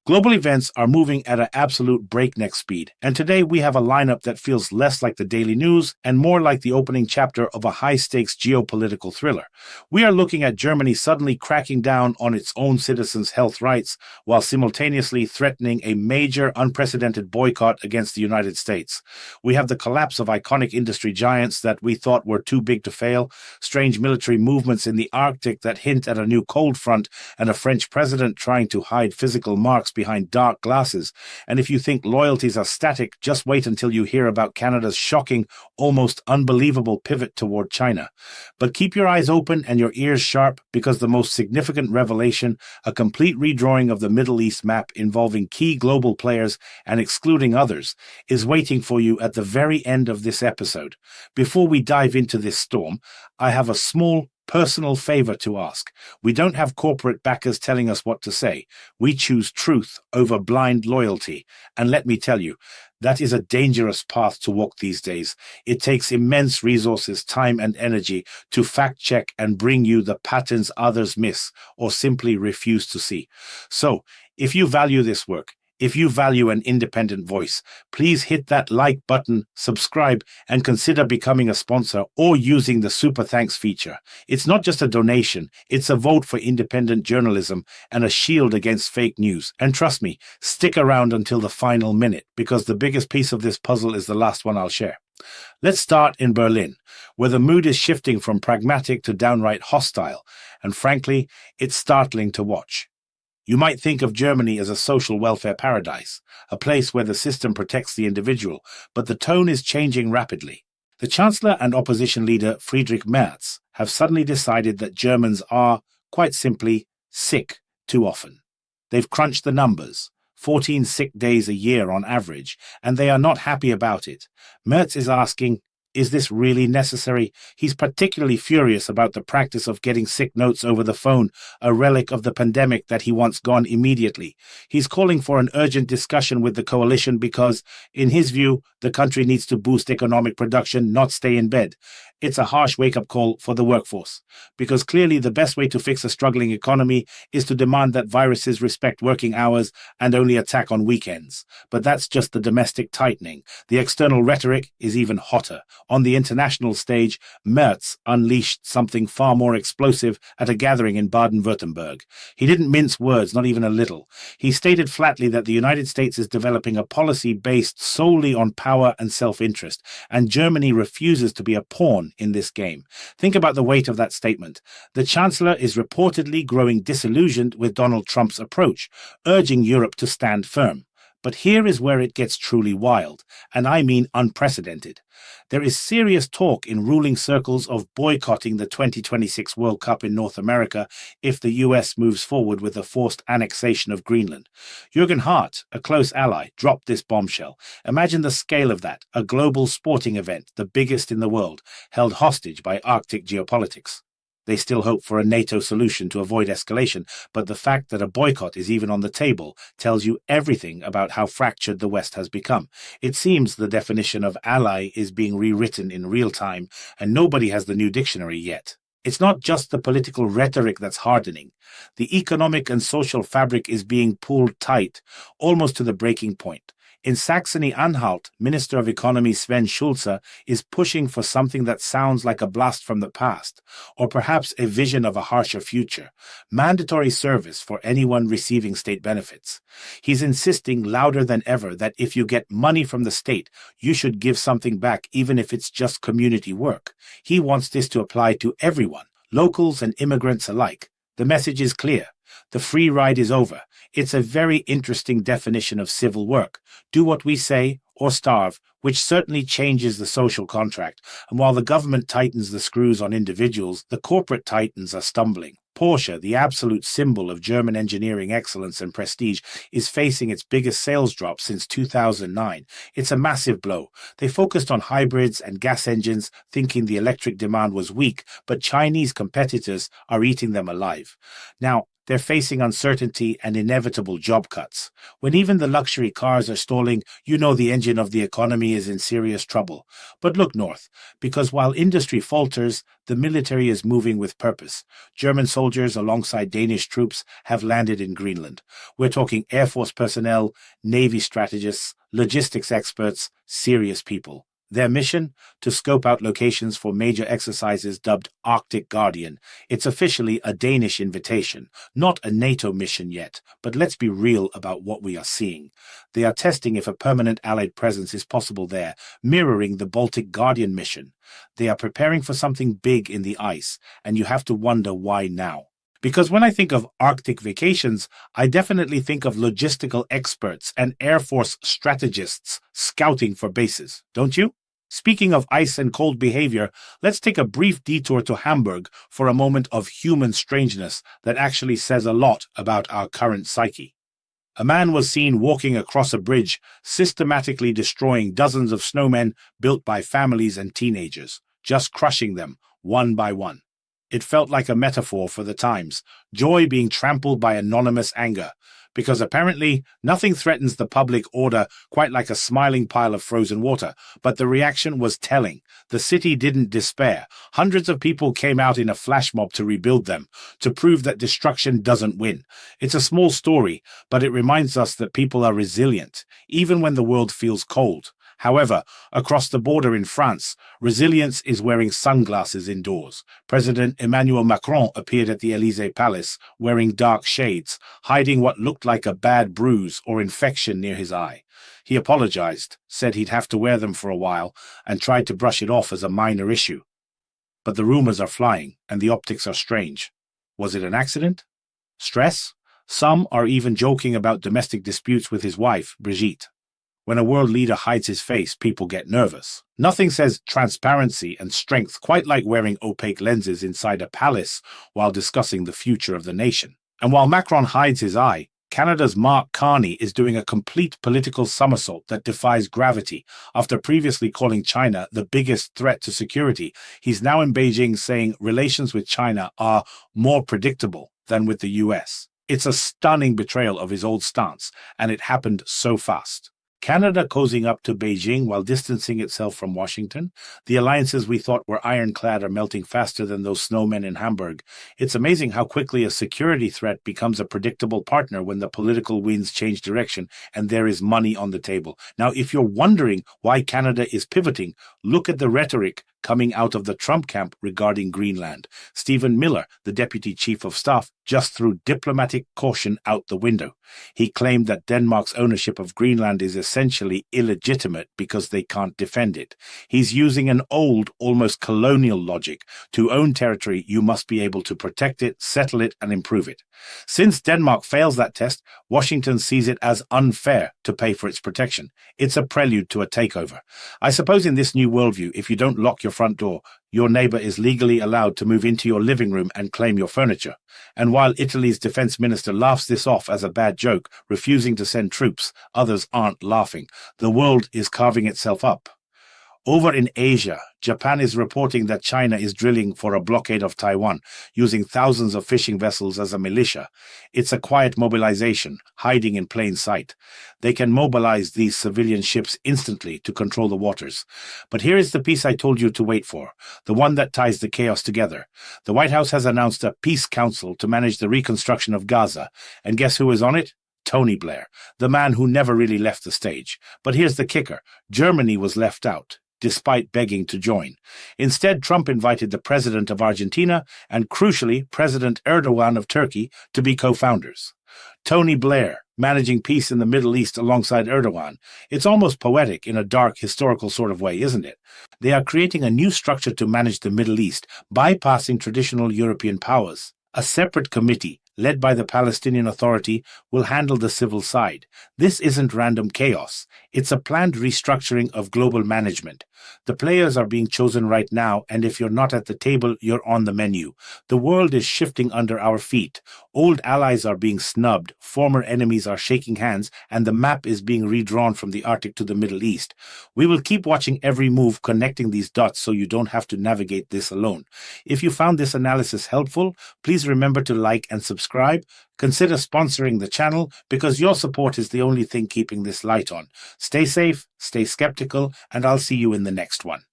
Global events are moving at an absolute breakneck speed, and today we have a lineup that feels less like the daily news and more like the opening chapter of a high-stakes geopolitical thriller. We are looking at Germany suddenly cracking down on its own citizens' health rights while simultaneously threatening a major unprecedented boycott against the United States. We have the collapse of iconic industry giants that we thought were too big to fail, strange military movements in the Arctic that hint at a new cold front, and a French president trying to hide physical marks behind dark glasses. And if you think loyalties are static, just wait until you hear about Canada's shocking, almost unbelievable pivot toward China. But keep your eyes open and your ears sharp, because the most significant revelation, a complete redrawing of the Middle East map involving key global players and excluding others, is waiting for you at the very end of this episode. Before we dive into this storm, I have a small personal favor to ask. We don't have corporate backers telling us what to say. We choose truth over blind loyalty. And let me tell you, that is a dangerous path to walk these days. It takes immense resources, time, and energy to fact check and bring you the patterns others miss or simply refuse to see. So, if you value this work, if you value an independent voice, please hit that like button, subscribe, and consider becoming a sponsor or using the Super Thanks feature. It's not just a donation, it's a vote for independent journalism and a shield against fake news. And trust me, stick around until the final minute, because the biggest piece of this puzzle is the last one I'll share. Let's start in Berlin, where the mood is shifting from pragmatic to downright hostile, and frankly, it's startling to watch. You might think of Germany as a social welfare paradise, a place where the system protects the individual, but the tone is changing rapidly. The Chancellor and opposition leader Friedrich Merz have suddenly decided that Germans are, quite simply, sick too often. They've crunched the numbers, 14 sick days a year on average, and they are not happy about it. Merz is asking, is this really necessary? He's particularly furious about the practice of getting sick notes over the phone, a relic of the pandemic that he wants gone immediately. He's calling for an urgent discussion with the coalition because, in his view, the country needs to boost economic production, not stay in bed. It's a harsh wake-up call for the workforce, because clearly the best way to fix a struggling economy is to demand that viruses respect working hours and only attack on weekends. But that's just the domestic tightening. The external rhetoric is even hotter. On the international stage, Merz unleashed something far more explosive at a gathering in Baden-Württemberg. He didn't mince words, not even a little. He stated flatly that the United States is developing a policy based solely on power and self-interest, and Germany refuses to be a pawn in this game. Think about the weight of that statement. The Chancellor is reportedly growing disillusioned with Donald Trump's approach, urging Europe to stand firm. But here is where it gets truly wild, and I mean unprecedented. There is serious talk in ruling circles of boycotting the 2026 World Cup in North America if the US moves forward with a forced annexation of Greenland. Jürgen Hart, a close ally, dropped this bombshell. Imagine the scale of that, a global sporting event, the biggest in the world, held hostage by Arctic geopolitics. They still hope for a NATO solution to avoid escalation, but the fact that a boycott is even on the table tells you everything about how fractured the West has become. It seems the definition of ally is being rewritten in real time, and nobody has the new dictionary yet. It's not just the political rhetoric that's hardening. The economic and social fabric is being pulled tight, almost to the breaking point. In Saxony-Anhalt, Minister of Economy Sven Schulze is pushing for something that sounds like a blast from the past, or perhaps a vision of a harsher future: mandatory service for anyone receiving state benefits. He's insisting louder than ever that if you get money from the state, you should give something back, even if it's just community work. He wants this to apply to everyone, locals and immigrants alike. The message is clear. The free ride is over. It's a very interesting definition of civil work. Do what we say or starve, which certainly changes the social contract. And while the government tightens the screws on individuals, the corporate titans are stumbling. Porsche, the absolute symbol of German engineering excellence and prestige, is facing its biggest sales drop since 2009. It's a massive blow. They focused on hybrids and gas engines, thinking the electric demand was weak, but Chinese competitors are eating them alive. Now, They're facing uncertainty and inevitable job cuts. When even the luxury cars are stalling, you know the engine of the economy is in serious trouble. But look north, because while industry falters, the military is moving with purpose. German soldiers alongside Danish troops have landed in Greenland. We're talking Air Force personnel, Navy strategists, logistics experts, serious people. Their mission? To scope out locations for major exercises dubbed Arctic Guardian. It's officially a Danish invitation, not a NATO mission yet, but let's be real about what we are seeing. They are testing if a permanent Allied presence is possible there, mirroring the Baltic Guardian mission. They are preparing for something big in the ice, and you have to wonder why now. Because when I think of Arctic vacations, I definitely think of logistical experts and Air Force strategists scouting for bases, don't you? Speaking of ice and cold behavior, let's take a brief detour to Hamburg for a moment of human strangeness that actually says a lot about our current psyche. A man was seen walking across a bridge, systematically destroying dozens of snowmen built by families and teenagers, just crushing them one by one. It felt like a metaphor for the times, joy being trampled by anonymous anger, because apparently nothing threatens the public order quite like a smiling pile of frozen water, but the reaction was telling. The city didn't despair. Hundreds of people came out in a flash mob to rebuild them, to prove that destruction doesn't win. It's a small story, but it reminds us that people are resilient, even when the world feels cold. However, across the border in France, resilience is wearing sunglasses indoors. President Emmanuel Macron appeared at the Élysée Palace wearing dark shades, hiding what looked like a bad bruise or infection near his eye. He apologized, said he'd have to wear them for a while, and tried to brush it off as a minor issue. But the rumors are flying, and the optics are strange. Was it an accident? Stress? Some are even joking about domestic disputes with his wife, Brigitte. When a world leader hides his face, people get nervous. Nothing says transparency and strength quite like wearing opaque lenses inside a palace while discussing the future of the nation. And while Macron hides his eye, Canada's Mark Carney is doing a complete political somersault that defies gravity. After previously calling China the biggest threat to security, he's now in Beijing saying relations with China are more predictable than with the US. It's a stunning betrayal of his old stance, and it happened so fast. Canada cozying up to Beijing while distancing itself from Washington. The alliances we thought were ironclad are melting faster than those snowmen in Hamburg. It's amazing how quickly a security threat becomes a predictable partner when the political winds change direction and there is money on the table. Now, if you're wondering why Canada is pivoting, look at the rhetoric coming out of the Trump camp regarding Greenland. Stephen Miller, the deputy chief of staff, just threw diplomatic caution out the window. He claimed that Denmark's ownership of Greenland is essentially illegitimate because they can't defend it. He's using an old, almost colonial logic. To own territory, you must be able to protect it, settle it, and improve it. Since Denmark fails that test, Washington sees it as unfair to pay for its protection. It's a prelude to a takeover. I suppose in this new worldview, if you don't lock your front door, your neighbor is legally allowed to move into your living room and claim your furniture. And while Italy's defense minister laughs this off as a bad joke, refusing to send troops, others aren't laughing. The world is carving itself up. Over in Asia, Japan is reporting that China is drilling for a blockade of Taiwan, using thousands of fishing vessels as a militia. It's a quiet mobilization, hiding in plain sight. They can mobilize these civilian ships instantly to control the waters. But here is the piece I told you to wait for, the one that ties the chaos together. The White House has announced a peace council to manage the reconstruction of Gaza. And guess who is on it? Tony Blair, the man who never really left the stage. But here's the kicker. Germany was left out, despite begging to join. Instead, Trump invited the president of Argentina and, crucially, President Erdogan of Turkey to be co-founders. Tony Blair, managing peace in the Middle East alongside Erdogan. It's almost poetic in a dark, historical sort of way, isn't it? They are creating a new structure to manage the Middle East, bypassing traditional European powers. A separate committee, led by the Palestinian Authority, will handle the civil side. This isn't random chaos. It's a planned restructuring of global management. The players are being chosen right now, and if you're not at the table, you're on the menu. The world is shifting under our feet. Old allies are being snubbed, former enemies are shaking hands, and the map is being redrawn from the Arctic to the Middle East. We will keep watching every move, connecting these dots so you don't have to navigate this alone. If you found this analysis helpful, please remember to like and subscribe. Consider sponsoring the channel because your support is the only thing keeping this light on. Stay safe, stay skeptical, and I'll see you in the next one.